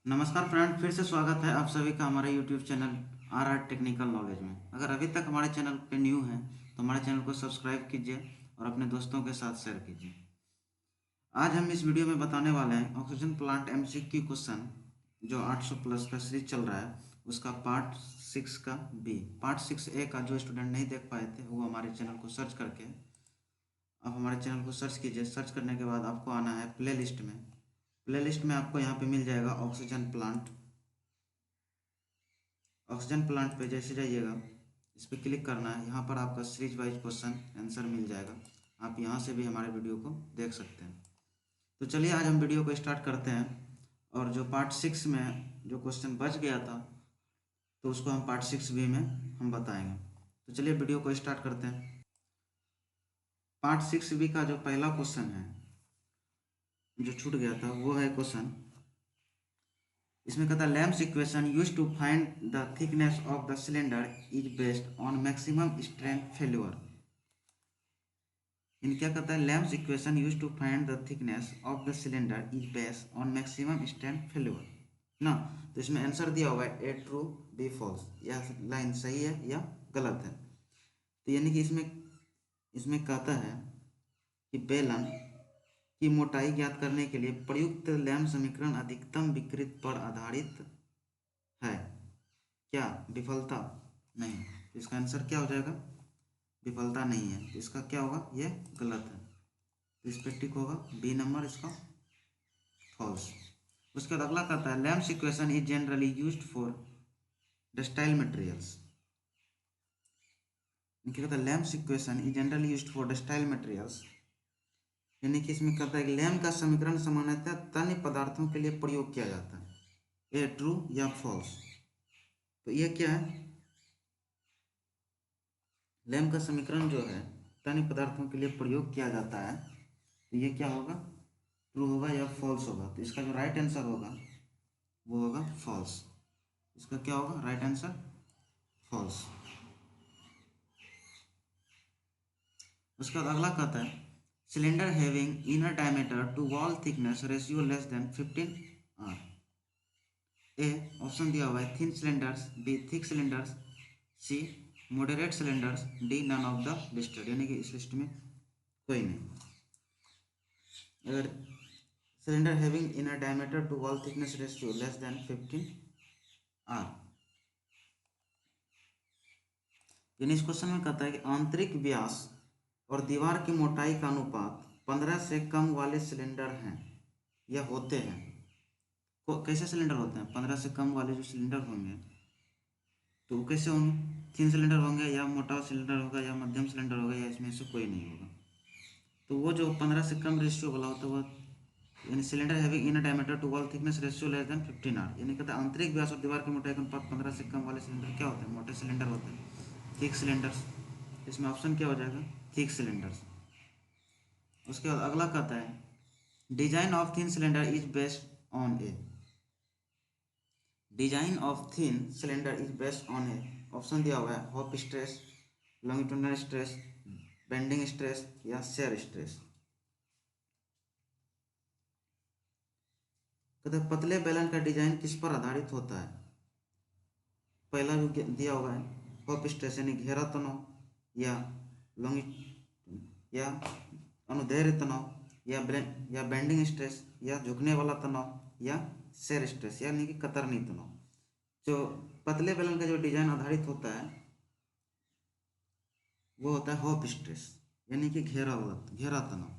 नमस्कार फ्रेंड, फिर से स्वागत है आप सभी का हमारे YouTube channel are technical knowledge में। अगर अभी तक हमारे चैनल पे न्यू हैं तो हमारे चैनल को सब्सक्राइब कीजिए और अपने दोस्तों के साथ शेयर कीजिए। आज हम इस वीडियो में बताने वाले हैं ऑक्सीजन प्लांट एमसीक्यू क्वेश्चन जो 800 प्लस का सीरीज चल रहा है, उसका पार्ट 6 का बी। पार्ट 6A का जो स्टूडेंट नहीं देख पाए थे वो हमारे चैनल को सर्च करके, आप हमारे चैनल को सर्च कीजिए। सर्च करने के बाद आपको आना है प्ले लिस्ट में। प्ले लिस्ट में आपको यहाँ पे मिल जाएगा ऑक्सीजन प्लांट। ऑक्सीजन प्लांट पे जैसे जाइएगा, इस पर क्लिक करना है। यहाँ पर आपका सीरीज वाइज क्वेश्चन आंसर मिल जाएगा। आप यहाँ से भी हमारे वीडियो को देख सकते हैं। तो चलिए आज हम वीडियो को स्टार्ट करते हैं। और जो पार्ट 6 में जो क्वेश्चन बच गया था तो उसको हम पार्ट 6B में हम बताएंगे। तो चलिए वीडियो को स्टार्ट करते हैं। पार्ट 6B का जो पहला क्वेश्चन है जो छूट गया था वो है क्वेश्चन, इसमें कहता है Lame's equation use to find the thickness of the cylinder is based on maximum strength failure. इन क्या कहता है, Lame's equation use to find the thickness of the cylinder is based on maximum strength failure ना। तो इसमें answer दिया हुआ है ए ट्रू बी फॉल्स, यह लाइन सही है या गलत है। तो यानी कि इसमें इसमें कहता है कि बेलन की मोटाई ज्ञात करने के लिए प्रयुक्त लैम्प समीकरण अधिकतम विकृत पर आधारित है। क्या विफलता? नहीं। तो इसका आंसर क्या हो जाएगा? विफलता नहीं है। तो इसका क्या होगा? ये गलत है। तो इस पर टिक होगा, बी नंबर इसका फॉल्स। उसके बाद अगला कहता है Lame's equation is generally used for ductile materials. क्या कहता है, Lame's equation is generally used for ductile materials. यानी कि इसमें कहता है कि लैम्प का समीकरण सामान्यतः तन्य पदार्थों के लिए प्रयोग किया जाता है। ये ट्रू या फॉल्स? तो ये क्या है, लैम्प का समीकरण जो है तन्य पदार्थों के लिए प्रयोग किया जाता है। तो ये क्या होगा, ट्रू होगा या फॉल्स होगा? तो इसका जो राइट आंसर होगा वो होगा फॉल्स। इसका क्या होगा राइट आंसर? फॉल्स। उसके बाद अगला कहता है cylinder having inner diameter to wall thickness ratio less than 15 are. A option दिया हुआ है thin cylinders, B thick cylinders, C moderate cylinders, D none of the listed. यानी कि इस लिस्ट में कोई नहीं। अगर cylinder having inner diameter to wall thickness ratio less than 15 are, यानी इस क्वेश्चन में कहता है कि आंतरिक व्यास और दीवार की मोटाई का अनुपात 15 से कम वाले सिलेंडर हैं या होते हैं। कैसे सिलेंडर होते हैं? 15 से कम वाले जो सिलेंडर होंगे तो वो कैसे होंगे? थिन सिलेंडर होंगे या मोटा सिलेंडर होगा या मध्यम सिलेंडर होगा या इसमें से कोई नहीं होगा। तो वो जो 15 से कम रेशियो वाला होता है वो, यानी cylinder having inner diameter to wall thickness ratio less than 15 are, यानी कहता है आंतरिक व्यास और दीवार की मोटाई का अनुपात 15 से कम वाले सिलेंडर क्या होते हैं? मोटे सिलेंडर होते हैं, थिक सिलेंडर्स। इसमें ऑप्शन क्या हो जाएगा? Thick cylinders. उसके बाद अगला कहता है design of thin cylinder is based on A. Design of thin cylinder is based on A, option दिया हुआ है hoop stress, longitudinal stress, bending stress या शेयर स्ट्रेस। कहते हैं पतले बेलन का डिजाइन किस पर आधारित होता है? पहला जो दिया हुआ है हॉप स्ट्रेस यानी घेरा तनाव, या लॉन्गी या अनुदैर्ध्य तनाव, या बेंडिंग स्ट्रेस, या झुकने वाला तनाव, या शेयर स्ट्रेस यानी कि कतरनी तनाव। जो पतले बेलन का जो डिजाइन आधारित होता है वो होता है हॉप स्ट्रेस, यानी कि घेरा तनाव।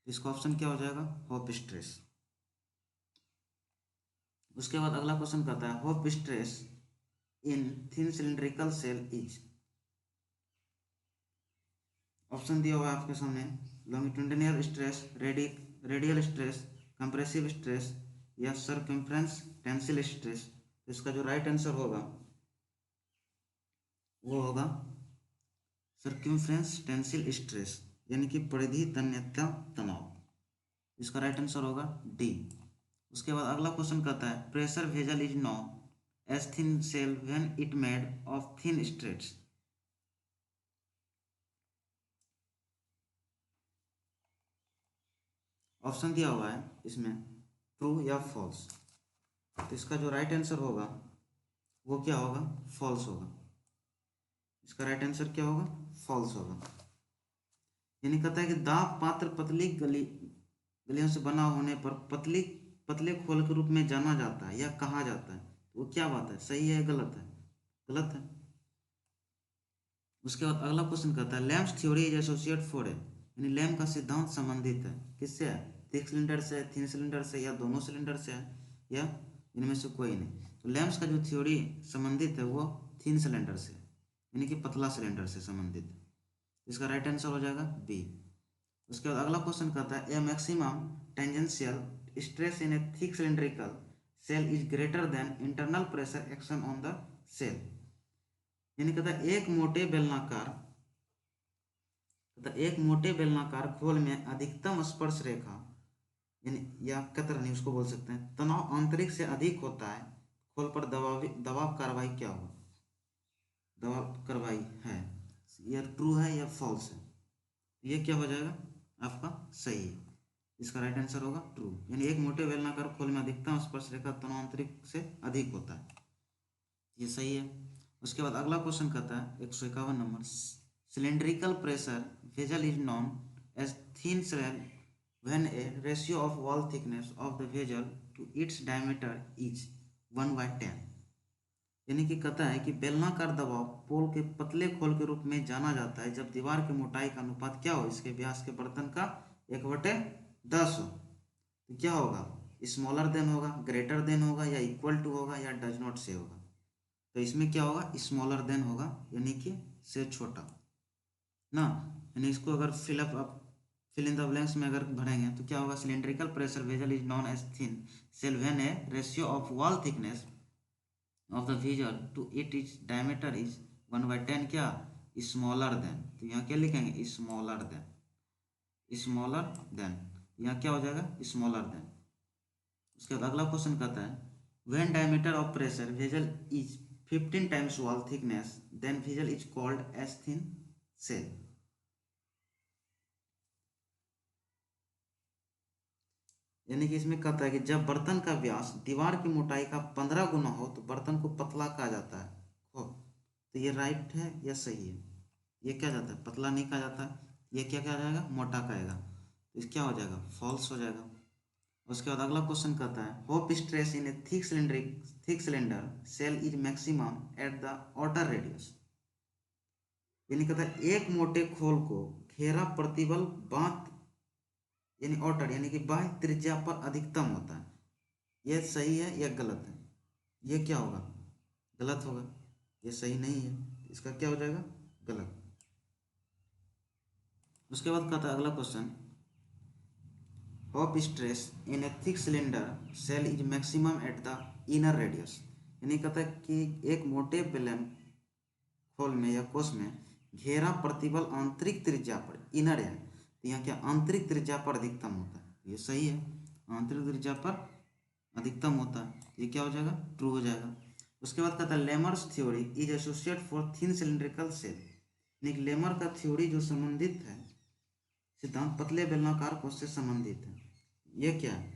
इसका ऑप्शन क्या हो जाएगा? Hoop stress. उसके बाद अगला क्वेश्चन कहता है hoop stress in thin cylindrical shell is. Option दिया हुआ है आपके सामने longitudinal stress, radial stress, compressive stress, या सर्कम्फ्रेंस टेंसिल स्ट्रेस। तो इसका जो राइट आंसर होगा वो होगा सर्कम्फ्रेंस टेंसिल स्ट्रेस, यानी कि परिधि तन्यता तनाव। इसका राइट आंसर होगा डी। उसके बाद अगला क्वेश्चन कहता है pressure vessel is known as thin shell when it made of thin straights. Option दिया हुआ है इसमें ट्रू या फॉल्स। तो इसका जो राइट आंसर होगा वो क्या होगा, फॉल्स होगा। इसका राइट आंसर क्या होगा, फॉल्स होगा। यानी कहता है कि दाब पात्र पतली गलियों से बना होने पर पतले खोल के रूप में जाना जाता है या कहा जाता है। तो वो क्या बात है, सही है गलत है, गलत है। उसके बाद अगला क्वेश्चन कहता है Lame's theory is associate for a, यानी लैम्प का सिद्धांत संबंधित है किससे है, थिक सिलेंडर से, थिन सिलेंडर से, या दोनों सिलेंडर से है, या इनमें से कोई नहीं। तो लैम्प्स का जो थ्योरी संबंधित है वो थिन सिलेंडर से, यानी कि पतला सिलेंडर से संबंधित है। इसका राइट आंसर हो जाएगा बी। उसके बाद अगला क्वेश्चन कहता है a maximum tangential stress in a thick cylindrical shell is greater than internal pressure action on the shell. यानी कहता है एक मोटे बेलनाकार खोल में अधिकतम स्पर्श रेखा यानी या कतरनी उसको बोल सकते हैं, तनाव आंतरिक से अधिक होता है, खोल पर दबाव कार्रवाई क्या होगा, दबाव कार्रवाई है, ये ट्रू है या फॉल्स है। ये क्या हो जाएगा आपका सही है। इसका राइट आंसर होगा ट्रू, यानी एक मोटे बेलनाकार खोल में अधिकतम स्पर्श रेखा तनाव आंतरिक से अधिक होता है, ये सही है। उसके बाद अगला क्वेश्चन कहता है 151 नंबर, cylindrical pressure vessel is known as thin shell when a ratio of wall thickness of the vessel to its diameter is 1/10। यानी कि कहता है कि बेलनाकार दबाव पोल के पतले खोल के रूप में जाना जाता है जब दीवार की मोटाई का अनुपात क्या हो, इसके व्यास के बर्तन का 1/10 हो। तो क्या होगा, स्मॉलर देन होगा, ग्रेटर देन होगा, या इक्वल टू होगा, या डज नॉट से होगा। तो इसमें क्या होगा, स्मॉलर देन होगा, यानी कि से छोटा ना। यानी इसको अगर फिल इन द ब्लैंक्स में अगर भरेंगे तो क्या होगा, cylindrical pressure vessel is known as thin shell when a ratio of wall thickness of the vessel to it is diameter is 1/10 क्या, स्मॉलर देन। तो यहाँ क्या लिखेंगे, स्मॉलर देन, यहाँ क्या हो जाएगा, स्मॉलर देन। उसके बाद अगला क्वेश्चन कहता है when diameter of pressure vessel is 15 times wall thickness then vessel is called as thin shell. यानी कि इसमें कहता है कि जब बर्तन का व्यास दीवार की मोटाई का 15 गुना हो तो बर्तन को पतला कहा जाता है हो। तो ये राइट है या सही है, ये क्या जाता है, पतला नहीं कहा जाता, ये क्या कहा जाएगा, मोटा कहेगा। तो इस क्या हो जाएगा, फॉल्स हो जाएगा। उसके बाद अगला क्वेश्चन कहता है hoop stress in a thick cylinder shell is maximum at the outer radius. यानी कहता है एक मोटे खोल को घेरा प्रतिबल बात यानी आउटर यानी कि बाह्य त्रिज्या पर अधिकतम होता है। यह सही है या गलत है, ये क्या होगा, गलत होगा, ये सही नहीं है, इसका क्या हो जाएगा, गलत। उसके बाद कहता है अगला question hoop stress in a thick cylinder shell is maximum at the inner radius. यानी कहता है कि एक मोटे बेलन खोल में या कोष में घेरा प्रतिबल आंतरिक त्रिज्या पर, इनर है, तो यहाँ क्या आंतरिक त्रिज्या पर अधिकतम होता है, ये सही है, आंतरिक त्रिज्या पर अधिकतम होता है, ये क्या हो जाएगा, ट्रू हो जाएगा। उसके बाद कहता है Lame's theory is associate for thin cylindrical shell. यानी लेमर का थ्योरी जो संबंधित है सिद्धांत पतले बेलनाकार कोष से संबंधित है, ये क्या है,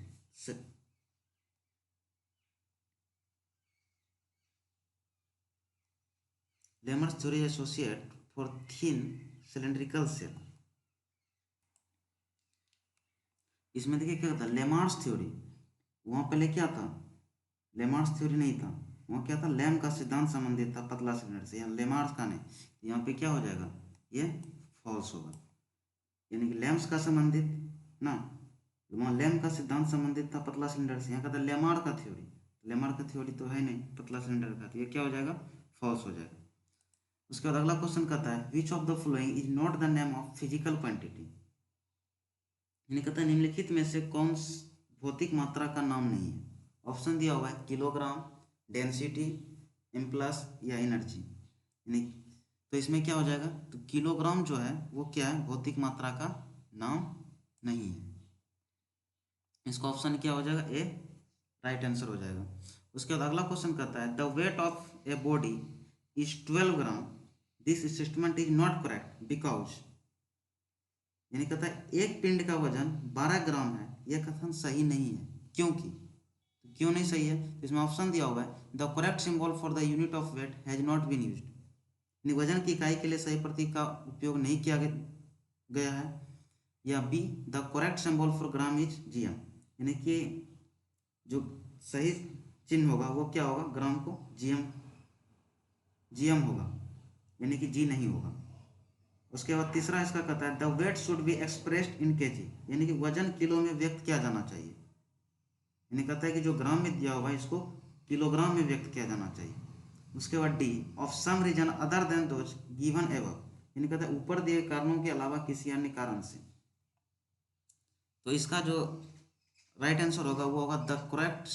Lame's theory associate for thin cylindrical shell. इसमें देखिए क्या था, लेमार्स थ्योरी, वहाँ पहले क्या था, लेमार्स थ्योरी नहीं था, वहाँ क्या था, लैम का सिद्धांत संबंधित था पतला सिलेंडर से, यहाँ लेमार्स का नहीं। यहाँ पे क्या हो जाएगा, ये फॉल्स होगा। यानी कि लैम्स का संबंधित ना, वहाँ लैम का सिद्धांत संबंधित था पतला सिलेंडर से, यहाँ का था लेमार का थ्योरी, लेमार का थ्योरी तो है नहीं पतला सिलेंडर का, तो ये क्या हो जाएगा, फॉल्स हो जाएगा। उसके बाद अगला क्वेश्चन कहता है which of the following is not the name of physical quantity. यानी कहता है निम्नलिखित में से कौन भौतिक मात्रा का नाम नहीं है। ऑप्शन दिया हुआ है किलोग्राम, डेंसिटी, इम्पल्स या एनर्जी। यानी तो इसमें क्या हो जाएगा, तो किलोग्राम जो है वो क्या है, भौतिक मात्रा का नाम नहीं है। इसका ऑप्शन क्या हो जाएगा, ए राइट आंसर हो जाएगा। उसके बाद अगला क्वेश्चन कहता है the weight of a body is 12 gram, this statement is not correct because. यानी कहता है एक पिंड का वजन 12 ग्राम है, यह कथन सही नहीं है, क्योंकि। तो क्यों नहीं सही है? इसमें ऑप्शन दिया हुआ है the correct symbol for the unit of weight has not been used. वजन की इकाई के लिए सही प्रतीक का उपयोग नहीं किया गया है। या be the correct symbol for gram is GM, यानी कि जो सही चिन्ह होगा वो क्या होगा? ग्राम को जीएम जीएम होगा, यानी कि जी नहीं होगा। उसके बाद तीसरा इसका कहता है the weight should be expressed in kg, यानी कि वजन किलो में व्यक्त किया जाना चाहिए। यानी कहता है कि जो ग्राम में दिया हुआ है इसको किलोग्राम में व्यक्त किया जाना चाहिए। उसके बाद D of some reason other than those given above, यानी कहता है ऊपर दिए कारणों के अलावा किसी अन्य कारण से। तो इसका जो राइट आंसर होगा वो होगा the correct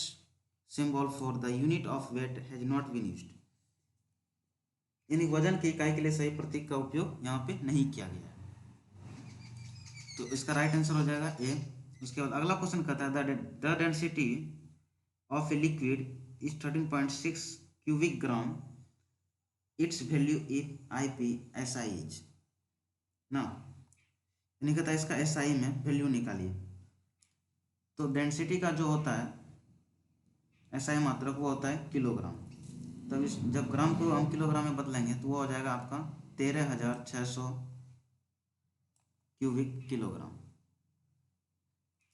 symbol for the unit of weight has not been used, यानी वजन की इकाई के लिए सही प्रतीक का उपयोग यहाँ पे नहीं किया गया है। तो इसका राइट आंसर हो जाएगा ए। उसके बाद अगला क्वेश्चन कहता है the density of a liquid is 13.6 cubic gram, it's value if I P S I is ना, यानी कहता है इसका एस आई में वैल्यू निकालिए। तो डेंसिटी का जो होता है एस आई मात्रक वो होता है किलोग्राम। तब इस जब ग्राम को हम किलोग्राम में बदलेंगे तो वो हो जाएगा आपका 13,600 क्यूबिक किलोग्राम।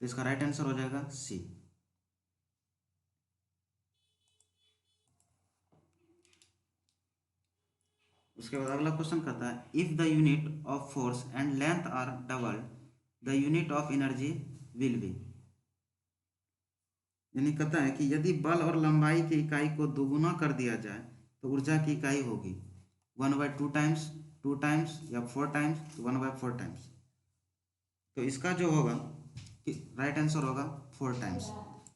तो इसका राइट आंसर हो जाएगा सी। उसके बाद अगला क्वेश्चन कहता है if the unit of force and length are double the unit of energy will be, यानी कहता है कि यदि बल और लंबाई की इकाई को दोगुना कर दिया जाए तो ऊर्जा की इकाई होगी 1/2 टाइम्स, 2 टाइम्स या 4 टाइम्स, तो 1/4 टाइम्स। तो इसका जो होगा कि राइट आंसर होगा 4 टाइम्स,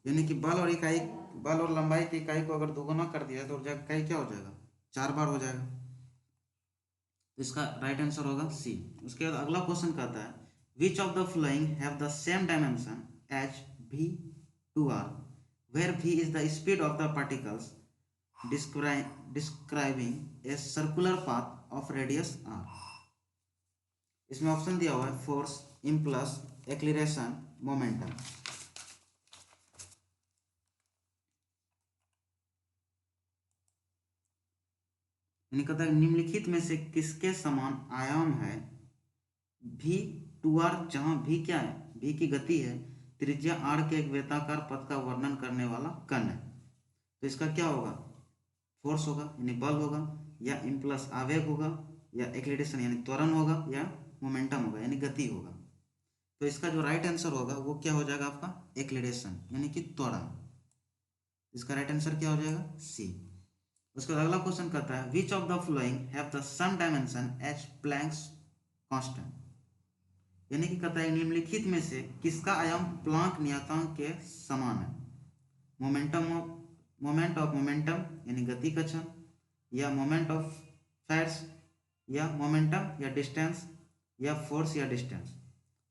यानी कि बल और लंबाई की इकाई को अगर दोगुना कर दिया तो ऊर्जा की इकाई क्या हो जाएगा? 4 बार हो जाएगा। तो इसका राइट आंसर होगा सी। उसके बाद अगला क्वेश्चन कहता है which of the following have the same dimension as v/r where v is the speed of the particles describing a circular path of radius r। इसमें ऑप्शन दिया हुआ है फोर्स, इम्पल्स, एक्सीलरेशन, मोमेंटम। यानी कहता है निम्नलिखित में से किसके समान आयाम है v/r, जहां v क्या है? v की गति है, त्रिज्या r के एक वृत्ताकार पथ का वर्णन करने वाला कण है। तो इसका क्या होगा? फोर्स होगा यानी बल होगा, या इम्पल्स आवेग होगा, या एक्सीलरेशन यानी त्वरण होगा, या मोमेंटम होगा यानी गति होगा। तो इसका जो राइट आंसर होगा वो क्या हो जाएगा आपका? एक्सीलरेशन यानी कि त्वरण। इसका राइट आंसर क्या हो जाएगा? सी। उसके बाद अगला क्वेश्चन कहता है which of the following have the same dimension as Planck's constant, यानी कि कहता है निम्नलिखित में से किसका आयाम प्लांक नियतांक के समान है? मोमेंट ऑफ मोमेंटम यानी गति का क्षण, या मोमेंट ऑफ फोर्स, या मोमेंटम या डिस्टेंस, या फोर्स या डिस्टेंस।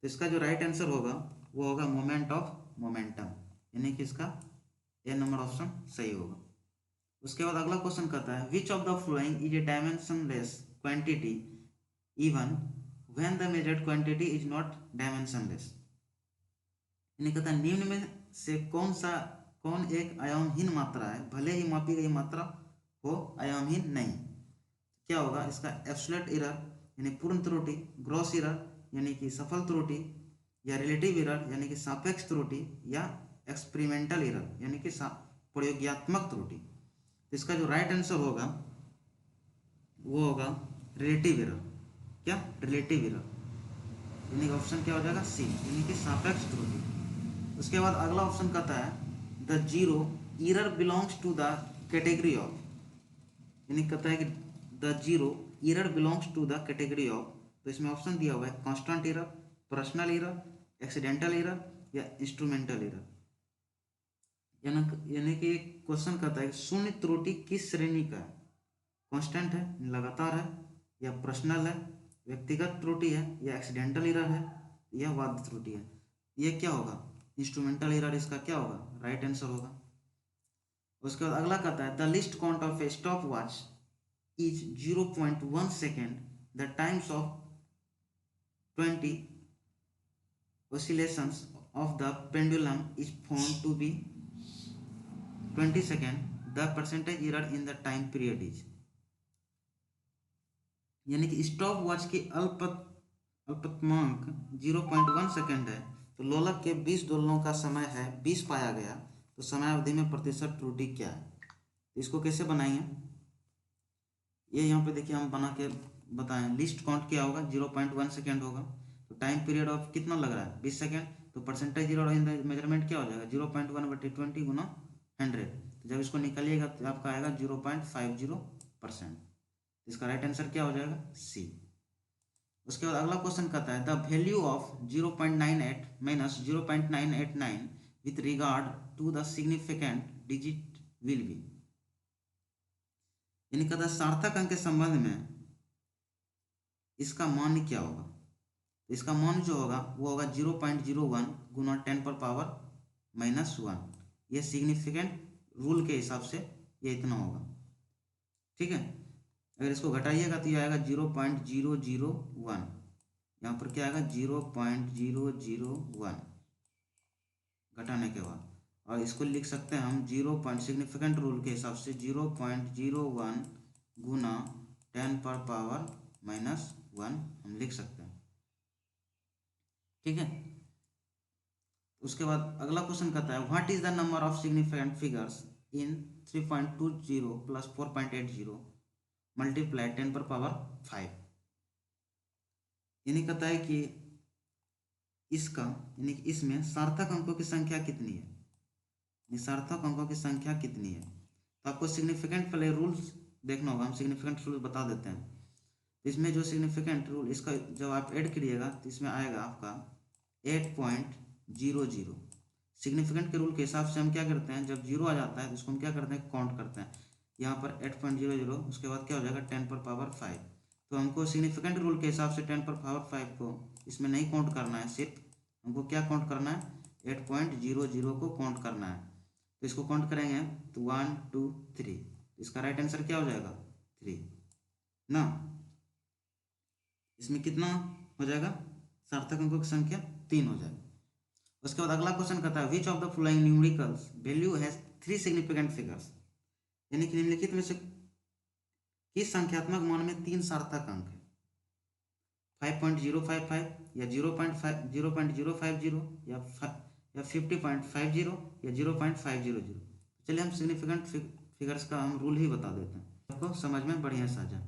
तो इसका जो राइट आंसर होगा वो होगा मोमेंट ऑफ मोमेंटम, यानी कि इसका ए नंबर ऑप्शन सही होगा। उसके बाद अगला क्वेश्चन कहता है which of the following is a dimensionless quantity even when the measured quantity is not dimensionless, यानी कहता है निम्न में से कौन एक आयामहीन मात्रा है भले ही मापी गई मात्रा हो आयामहीन नहीं। क्या होगा? इसका एब्सोल्यूट एरर यानी पूर्ण त्रुटि, ग्रॉस एरर यानी कि सफल त्रुटि, या रिलेटिव एरर यानी कि सापेक्ष त्रुटि, या एक्सपेरिमेंटल एरर यानी कि प्रयोगात्मक त्रुटि। तो इसका जो राइट आंसर होगा वो होगा रिलेटिव एरर। क्या? रिलेटिव एरर, यानी ऑप्शन क्या हो जाएगा? सी, यानी कि सापेक्ष त्रुटि। उसके बाद अगला ऑप्शन कहता है the zero error belongs to the category of, यानी कहता है कि the zero error belongs to the category of. तो इसमें ऑप्शन दिया हुआ है constant error, personal error, accidental error, या इंस्ट्रूमेंटल एरर। यानी कि क्वेश्चन कहता है शून्य त्रुटि किस श्रेणी का है? कांस्टेंट है, लगातार है, या पर्सनल है, व्यक्तिगत त्रुटि है, या एक्सीडेंटल एरर है, या वाद्य त्रुटि है। ये क्या होगा? इंस्ट्रूमेंटल एरर इसका क्या होगा? राइट आंसर होगा। उसके बाद अगला कहता है the list count of A stop watch is 0.1 second, the times of 20 oscillations of the pendulum is found to be 20 second the percentage error in the time period is, यानी कि stop watch की अल्पतमांक 0.1 second है, तो लोलक के 20 दोलनों का समय है 20 पाया गया, तो समय अवधि में प्रतिशत त्रुटि क्या है। तो इसको कैसे बनाएंगे, ये यहाँ पे देखिए हम बना के बताएं। लिस्ट काउंट क्या होगा, 0.1 सेकेंड होगा, तो टाइम पीरियड ऑफ कितना लग रहा है 20 सेकेंड, तो percentage error in the measurement क्या हो जाएगा 0.1/20 गुना 100, तो जब इसको निकालिएगा तो आपका आएगा 0.50%। इसका राइट आंसर क्या हो जाएगा सी। उसके बाद अगला क्वेश्चन कहता है the value of 0.98 minus 0.989 with regard to the significant digit will be, यानी कहता है सार्थक अंक के संबंध में इसका मान क्या होगा। तो इसका मान जो होगा वो होगा 0.01 गुना 10 पर पावर -1, ये सिग्निफिकेंट रूल के हिसाब से ये इतना होगा, ठीक है। अगर इसको घटाइएगा तो ये आएगा 0.001, यहाँ पर क्या आएगा 0.001 घटाने के बाद, और इसको लिख सकते हैं हम 0. सिग्निफिकेंट रूल के हिसाब से 0.01 गुना 10 पर पावर -1 हम लिख सकते हैं, ठीक है। उसके बाद अगला क्वेश्चन कहता है what is the number of significant figures in 3.20 plus 4.80 multiply 10 पर पावर 5, यानी कहता है कि इसका यानी कि इसमें सार्थक अंकों की संख्या कितनी है, सार्थक अंकों की संख्या कितनी है। तो आपको सिग्निफिकेंट पहले रूल्स देखना होगा, हम सिग्निफिकेंट रूल बता देते हैं। तो इसमें जो सिग्निफिकेंट रूल इसका जब आप ऐड करिएगा तो इसमें आएगा आपका 8.00। सिग्निफिकेंट के रूल के हिसाब से हम क्या करते हैं, जब जीरो आ जाता है तो उसको हम क्या करते हैं काउंट करते हैं, यहाँ पर 8.00, उसके बाद क्या हो जाएगा 10 पर पावर 5। तो हमको सिग्निफिकेंट रूल के हिसाब से 10 पर पावर 5 को इसमें नहीं काउंट करना है, सिर्फ हमको क्या काउंट करना है 8.00 को काउंट करना है। तो इसको काउंट करेंगे तो 1 2 3, इसका राइट आंसर क्या हो जाएगा 3 ना। इसमें कितना हो जाएगा सार्थक अंकों की संख्या 3 हो जाएगा। उसके बाद अगला क्वेश्चन कहता है which of the following numericals value has 3 significant figures, यानी कि निम्नलिखित में से किस संख्यात्मक मान में 3 सार्थक अंक है, 5.055 या 0.050 या 50.50 या 0.500। चलिए हम सिग्निफिकेंट फिगर्स का हम रूल ही बता देते हैं, आपको समझ में बढ़िया से आ जाए।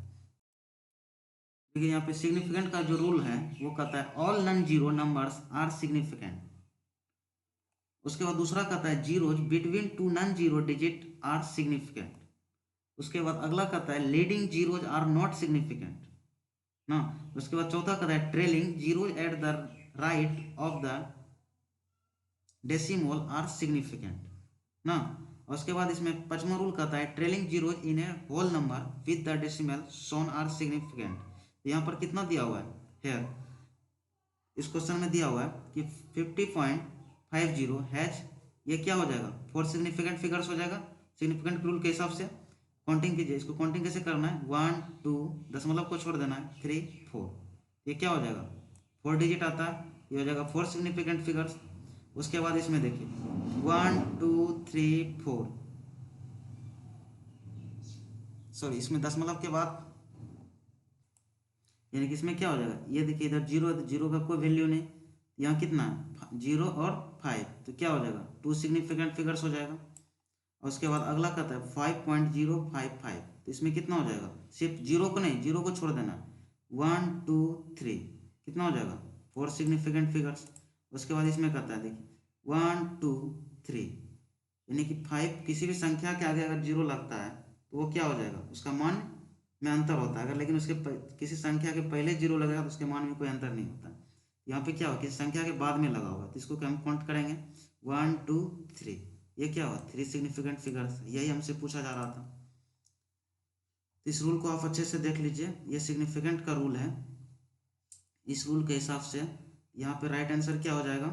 देखिए यहाँ पे सिग्निफिकेंट का जो रूल है वो कहता है all non zero numbers are significant. उसके बाद दूसरा कहता है zeros between 2 non zero digit are significant. उसके बाद अगला कहता है leading zeros are not significant ना। उसके बाद चौथा कहता है trailing zeros at the right of the decimal are significant ना। उसके बाद इसमें पांचवा रूल कहता है trailing zeros in a whole number with the decimal shown are significant. यहाँ पर कितना दिया हुआ है हेयर, इस क्वेश्चन में दिया हुआ है कि 50.50 हैज, ये क्या हो जाएगा 4 सिग्निफिकेंट फिगर्स हो जाएगा। सिग्निफिकेंट रूल के हिसाब से काउंटिंग कीजिए, इसको काउंटिंग कैसे करना है 1 2 दशमलव को छोड़ देना है 3 4, ये क्या हो जाएगा 4 डिजिट आता है, ये हो जाएगा 4 सिग्निफिकेंट फिगर्स। उसके बाद इसमें देखिए 1 2 3 4, सॉरी इसमें दशमलव के बाद यानी कि इसमें क्या हो जाएगा, ये देखिए इधर जीरो, जीरो का कोई वैल्यू नहीं, यहाँ कितना है 0 और 5, तो क्या हो जाएगा 2 सिग्निफिकेंट फिगर्स हो जाएगा। और उसके बाद अगला कहता है 5.055, तो इसमें कितना हो जाएगा, सिर्फ जीरो को नहीं, जीरो को छोड़ देना 1 2 3, कितना हो जाएगा 4 सिग्निफिकेंट फिगर्स। उसके बाद इसमें कहता है देखिए 1 2 3, यानी कि 5 किसी भी संख्या के आगे अगर जीरो लगता है तो वो क्या हो जाएगा, उसका मान में अंतर होता है। अगर लेकिन उसके किसी संख्या के पहले जीरो लगेगा तो उसके मान में कोई अंतर नहीं होता। यहाँ पे क्या होगा किसी संख्या के बाद में लगा होगा, तो इसको हम काउंट करेंगे 1 2 3, ये क्या हुआ 3 सिग्निफिकेंट फिगर्स, यही हमसे पूछा जा रहा था। तो इस रूल को आप अच्छे से देख लीजिए, ये सिग्निफिकेंट का रूल है। इस रूल के हिसाब से यहाँ पे राइट आंसर क्या हो जाएगा,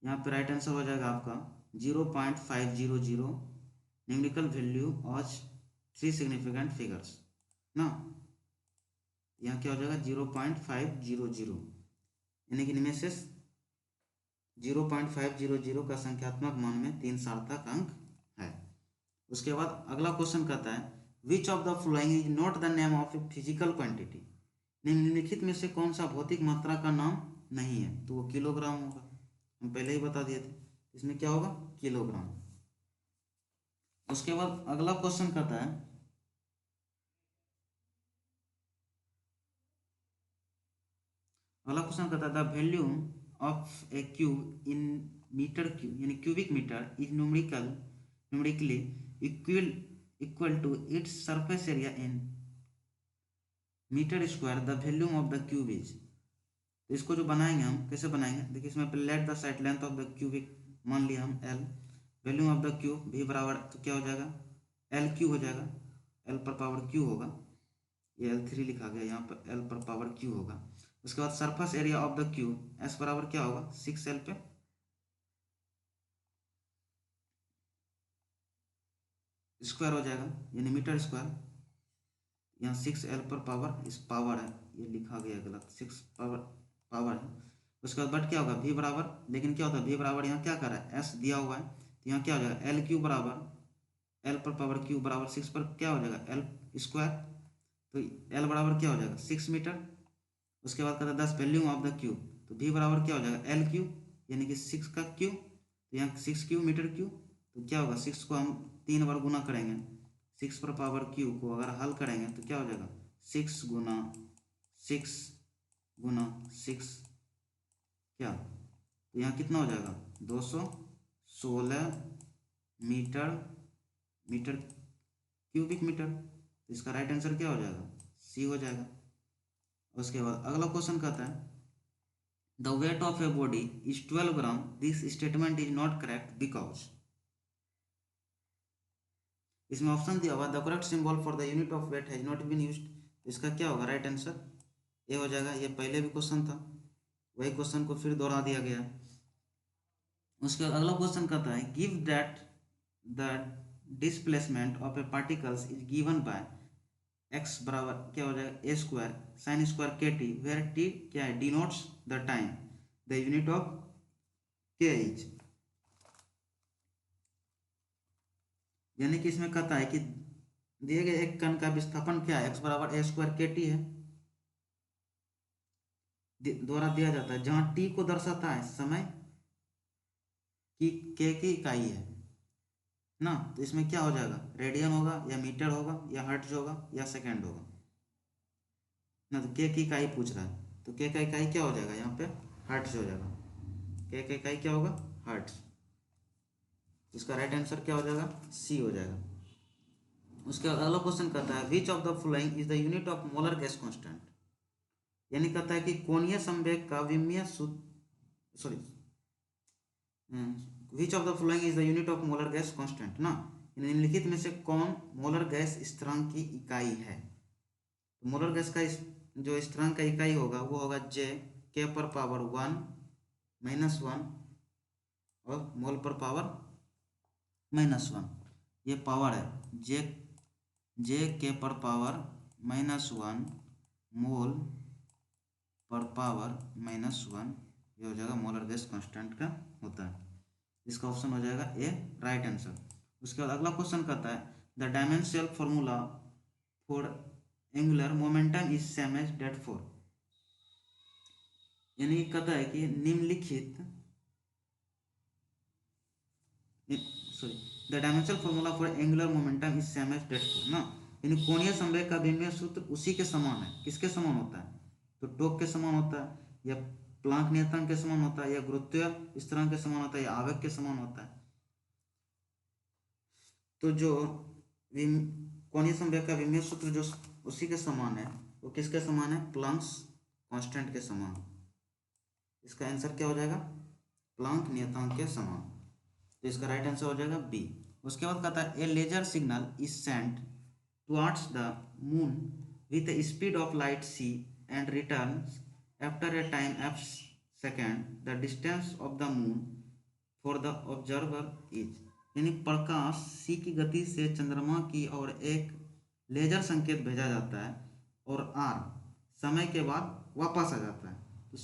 यहाँ पे राइट आंसर हो जाएगा आपका 0.500 numerical value of 3 significant figures ना। यहाँ क्या हो जाएगा 0.500, यानी कि इनमें से 0.500 का संख्यात्मक मान में 3 सार्थक अंक उसके बाद अगला क्वेश्चन कहता है which of the following is not the name of a physical quantity, निम्नलिखित में से कौन सा भौतिक मात्रा का नाम नहीं है, तो वो किलोग्राम होगा, हम पहले ही बता दिए थे, इसमें क्या होगा किलोग्राम। उसके बाद अगला क्वेश्चन कहता है the volume of a cube in metre cube यानी cubic metre is numerically equal to its surface area in metre square the volume of the cube is. तो इसको जो बनाएंगे हम कैसे बनाएंगे, देखिए इसमें let the side length of the cubic मान लिया हम L, volume of the cube भी बराबर तो क्या हो जाएगा एल क्यू हो जाएगा, एल पर पावर क्यू होगा, ये L3 लिखा गया यहाँ पर एल पर पावर क्यू होगा। उसके बाद surface area of the cube S बराबर क्या होगा 6L पे स्क्वायर हो जाएगा यानी मीटर स्क्वायर, यहाँ 6L पर पावर इस पावर है, ये लिखा गया गलत 6 पावर है। उसके बाद बट क्या होगा v बराबर, लेकिन क्या होता है v बराबर यहाँ क्या कर रहा है s दिया हुआ है, तो यहाँ क्या हो जाएगा एल क्यू बराबर एल पर पावर क्यू बराबर 6 पर क्या हो जाएगा एल स्क्वायर, तो एल बराबर क्या हो जाएगा 6 मीटर। उसके बाद कहता है 10 वॉल्यूम ऑफ द क्यूब, तो v बराबर क्या हो जाएगा एल क्यू यानी कि 6 का क्यू, तो यहाँ 6 क्यू मीटर क्यू, तो क्या होगा 6 को हम 3 बार गुना करेंगे, 6 पर पावर क्यू को अगर हल करेंगे तो क्या हो जाएगा 6 गुना 6 गुना 6 क्या, तो यहाँ कितना हो जाएगा 216 मीटर क्यूबिक मीटर, तो इसका राइट आंसर क्या हो जाएगा सी हो जाएगा। उसके बाद अगला क्वेश्चन कहता है the weight of a body is 12 gram, this statement is not correct because, इसमें ऑप्शन दिया हुआ the correct symbol for the unit of weight has not been used, तो इसका क्या होगा राइट आंसर ए हो जाएगा, ये पहले भी क्वेश्चन था वही क्वेश्चन को फिर दोहरा दिया गया। उसके बाद अगला क्वेश्चन कहता है give that the displacement of A particles is given by x बराबर क्या हो जाएगा ए स्क्वायर साइन स्क्वायर के टी, वेयर टी क्या है denotes the time, the unit of के इज, यानी कि इसमें कहता है कि दिए गए एक कण का विस्थापन क्या है एक्स बराबर ए स्क्वायर के टी है, द्वारा दिया जाता है जहां टी को दर्शाता है समय की के की इकाई है ना, तो इसमें क्या हो जाएगा रेडियन होगा या मीटर होगा या हर्ट्ज होगा या सेकेंड होगा ना, तो के की इकाई पूछ रहा है तो के का इकाई क्या हो जाएगा यहाँ पे हर्ट्ज हो जाएगा, के का इकाई क्या होगा हर्ट्ज, इसका राइट आंसर क्या हो जाएगा सी हो जाएगा। उसके बाद अगला क्वेश्चन कहता है which of the following is the unit of molar gas constant, यानी कहता है कि कोणीय संवेग का विमीय सूत्र sorry which of the following is the unit of molar gas constant ना, निम्नलिखित में से कौन मोलर गैस स्थिरांक की इकाई है, तो मोलर गैस का जो स्थिरांक का इकाई होगा वो होगा जे के पर पावर 1 - 1 और मोल पर पावर -1, ये पावर है जे के पर पावर -1 मोल पर पावर -1, ये हो जाएगा मोलर गैस कांस्टेंट का होता है, इसका ऑप्शन हो जाएगा ए राइट आंसर। उसके बाद अगला क्वेश्चन कहता है the dimensional formula for angular momentum is same as that for, यानी कहता है कि निम्नलिखित sorry the dimensional formula for angular momentum is same as that for ना, यानी कोणीय संवेग का विमीय सूत्र उसी के समान है, किसके समान होता है तो टोक के समान होता है या प्लांक नियतांक के समान होता है या गुरुत्वीय स्थिरांक के समान होता है या आवेग के समान होता है, तो जो कोणीय संवेग का विमीय सूत्र जो उसी के समान है वो किसके समान है प्लांक्स कांस्टेंट के समान, इसका आंसर क्या हो जाएगा प्लांक नियतांक के समान, तो इसका राइट आंसर हो जाएगा बी। उसके बाद कहता है a laser signal is sent towards the moon with a speed of light c and returns after a time f second, the distance of the moon for the observer is, यानी प्रकाश c की गति से चंद्रमा की ओर एक laser संकेत भेजा जाता है और r समय के बाद वापस आ जाता है, तो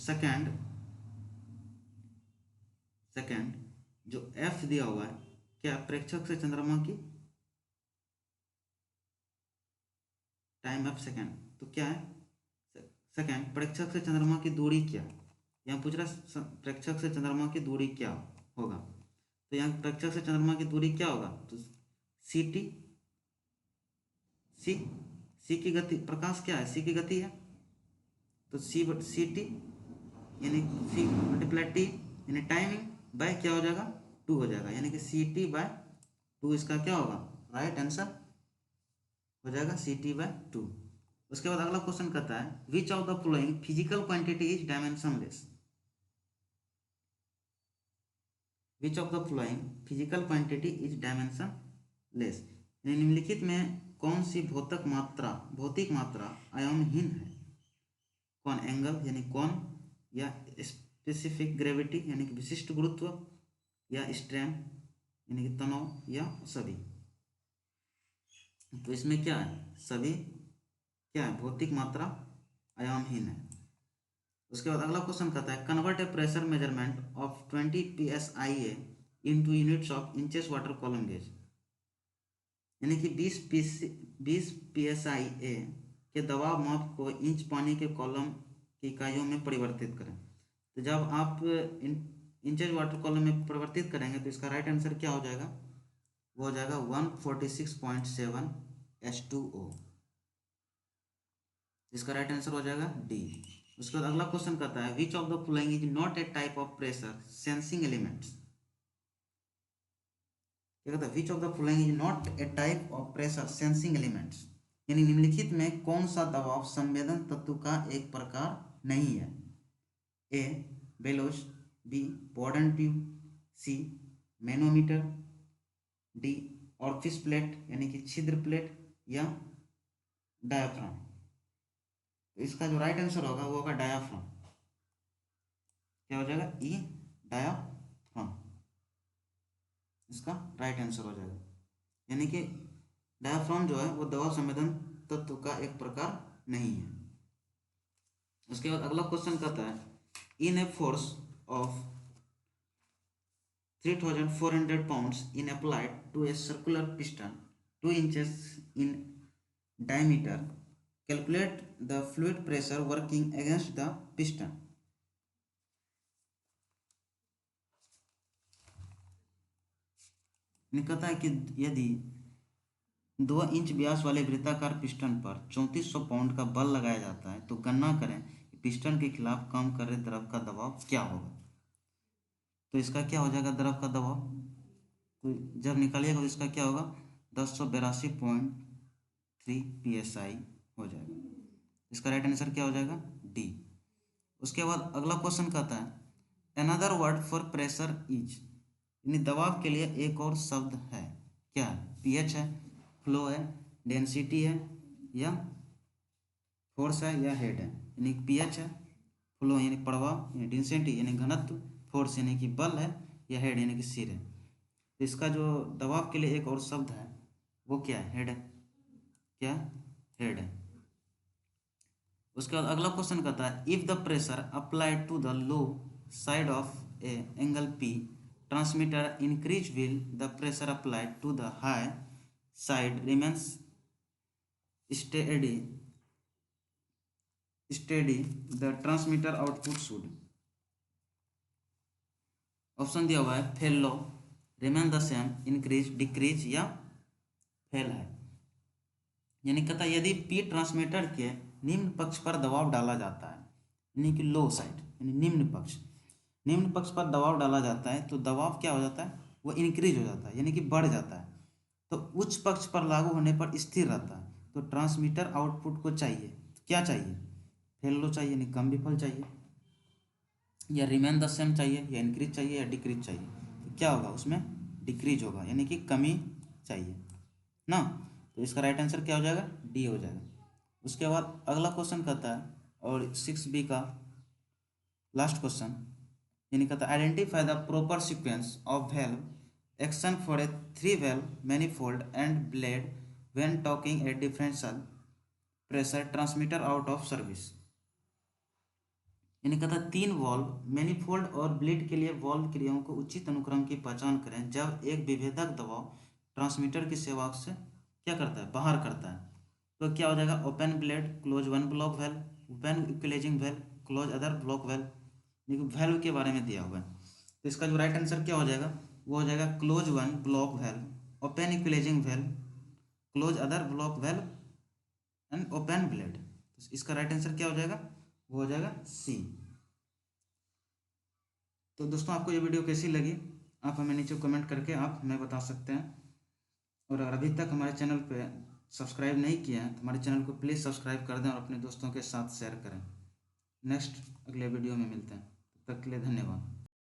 सेकंड जो f दिया हुआ है क्या प्रेक्षक से चंद्रमा की टाइम ऑफ सेकेंड, तो क्या है सेकेंड। प्रेक्षक से चंद्रमा की दूरी क्या, यहाँ पूछ रहा प्रेक्षक से चंद्रमा की दूरी क्या होगा, तो यहाँ प्रेक्षक से चंद्रमा की दूरी क्या होगा, तो सी टी, सी की गति, प्रकाश क्या है, सी की गति है, तो सी टी यानी सी मल्टीप्लाई टी यानी टाइमिंग बाय क्या हो जाएगा 2 हो जाएगा, यानी कि सी टी बाय 2 इसका क्या होगा राइट आंसर हो जाएगा सी टी बाय 2। उसके बाद अगला क्वेश्चन कहता है which of the following physical quantity is dimensionless, which of the flowing physical quantity is dimensionless, निम्नलिखित में कौन सी भौतिक मात्रा आयामहीन है, कौन एंगल यानी कौन, या स्पेसिफिक ग्रेविटी यानी कि विशिष्ट गुरुत्व, या स्ट्रेन यानी कि तनाव, या सभी। तो इसमें क्या है सभी क्या है भौतिक मात्रा आयामहीन है। उसके बाद अगला क्वेश्चन कहता है convert A pressure measurement of 20 psia into units of inches water column gauge, यानी कि 20 psia के दबाव माप को इंच पानी के कॉलम की इकाइयों में परिवर्तित करें। तो जब आप इंचेस वाटर कॉलम में परिवर्तित करेंगे तो इसका राइट आंसर क्या हो जाएगा, वो हो जाएगा 146.7 H2O, इसका राइट आंसर हो जाएगा डी। उसके बाद अगला क्वेश्चन कहता है which of the following is not a type of pressure sensing elements, क्या कहता है which of the following is not a type of pressure sensing elements, यानी निम्नलिखित में कौन सा दबाव संवेदन तत्व का एक प्रकार नहीं है, ए बेलोस, बी बॉर्डन ट्यूब, सी मैनोमीटर, डी ऑर्फिस प्लेट यानी कि छिद्र प्लेट, या डायाफ्राम। तो इसका जो राइट आंसर होगा वो होगा डायाफ्राम, क्या हो जाएगा ई डायाफ्राम, इसका राइट आंसर हो जाएगा, यानी कि डायाफ्राम जो है वो दबाव संवेदन तत्व का एक प्रकार नहीं है। उसके बाद अगला क्वेश्चन कहता है in a force of 3400 pounds in applied to a circular piston 2 inches in diameter, calculate the fluid pressure working against the piston। कहता है कि यदि 2 इंच व्यास वाले वृत्ताकार पिस्टन पर 3400 पाउंड का बल लगाया जाता है तो गणना करें कि पिस्टन के खिलाफ काम कर रहे द्रव का दबाव क्या होगा। तो इसका क्या हो जाएगा द्रव का दबाव, तो जब निकालिएगा तो इसका क्या होगा 1082.3 psi हो जाएगा, इसका राइट आंसर क्या हो जाएगा डी। उसके बाद अगला क्वेश्चन कहता है another word for pressure is, यानी दबाव के लिए एक और शब्द है, क्या है पीएच है, फ्लो है, डेंसिटी है, या फोर्स है, या हेड है। यानी पीएच है, फ्लो यानी प्रवाह, यानी डेंसिटी यानी घनत्व, फोर्स यानी कि बल है, या हेड यानी कि सिर है। तो इसका जो दबाव के लिए एक और शब्द है वो क्या है हेड है, क्या हेड है। उसके बाद अगला क्वेश्चन कहता है if the pressure applied to the low side of a angle P transmitter increase will the pressure applied to the high side remains steady the transmitter output should, option दिया हुआ है fail low, remain the same, increase, decrease, या fail है। यानी कहता है यदि P transmitter के निम्न पक्ष पर दबाव डाला जाता है, यानी कि लो साइड यानी निम्न पक्ष पर दबाव डाला जाता है तो दबाव क्या हो जाता है वो इंक्रीज हो जाता है यानी कि बढ़ जाता है, तो उच्च पक्ष पर लागू होने पर स्थिर रहता है। तो ट्रांसमीटर आउटपुट को चाहिए तो क्या चाहिए फेल लो चाहिए यानी कम विफल चाहिए, या रिमेन द सेम चाहिए, या इंक्रीज चाहिए, या डिक्रीज चाहिए। तो क्या होगा उसमें डिक्रीज होगा यानी कि कमी चाहिए ना। तो इसका राइट आंसर क्या हो जाएगा डी हो जाएगा। उसके बाद अगला क्वेश्चन कहता है और 6B का लास्ट क्वेश्चन, यानी कहता है identify the proper sequence of valve action for a 3 valve manifold and blade when talking A differential pressure transmitter out of service. यानी कहता है 3 वॉल्व मैनिफोल्ड और ब्लेड के लिए वॉल्व क्रियाओं को उचित अनुक्रम की पहचान करें जब एक विभेदक दबाव ट्रांसमीटर की सेवा से क्या करता है बाहर करता है। तो क्या हो जाएगा, open blade, close one block valve, open equalising valve, close other block valve. देखो वेल्व के बारे में दिया हुआ है, तो इसका जो राइट आंसर क्या हो जाएगा, वो हो जाएगा close one block valve, open equalising valve, close other block valve and open blade. तो इसका राइट आंसर क्या हो जाएगा, वो हो जाएगा सी। तो दोस्तों आपको ये वीडियो कैसी लगी, आप हमें नीचे कमेंट करके आप हमें बता सकते हैं। और अगर अभी तक हमारे चैनल पे सब्सक्राइब नहीं किया है तो हमारे चैनल को प्लीज़ सब्सक्राइब कर दें और अपने दोस्तों के साथ शेयर करें। नेक्स्ट अगले वीडियो में मिलते हैं, तब तक के लिए धन्यवाद।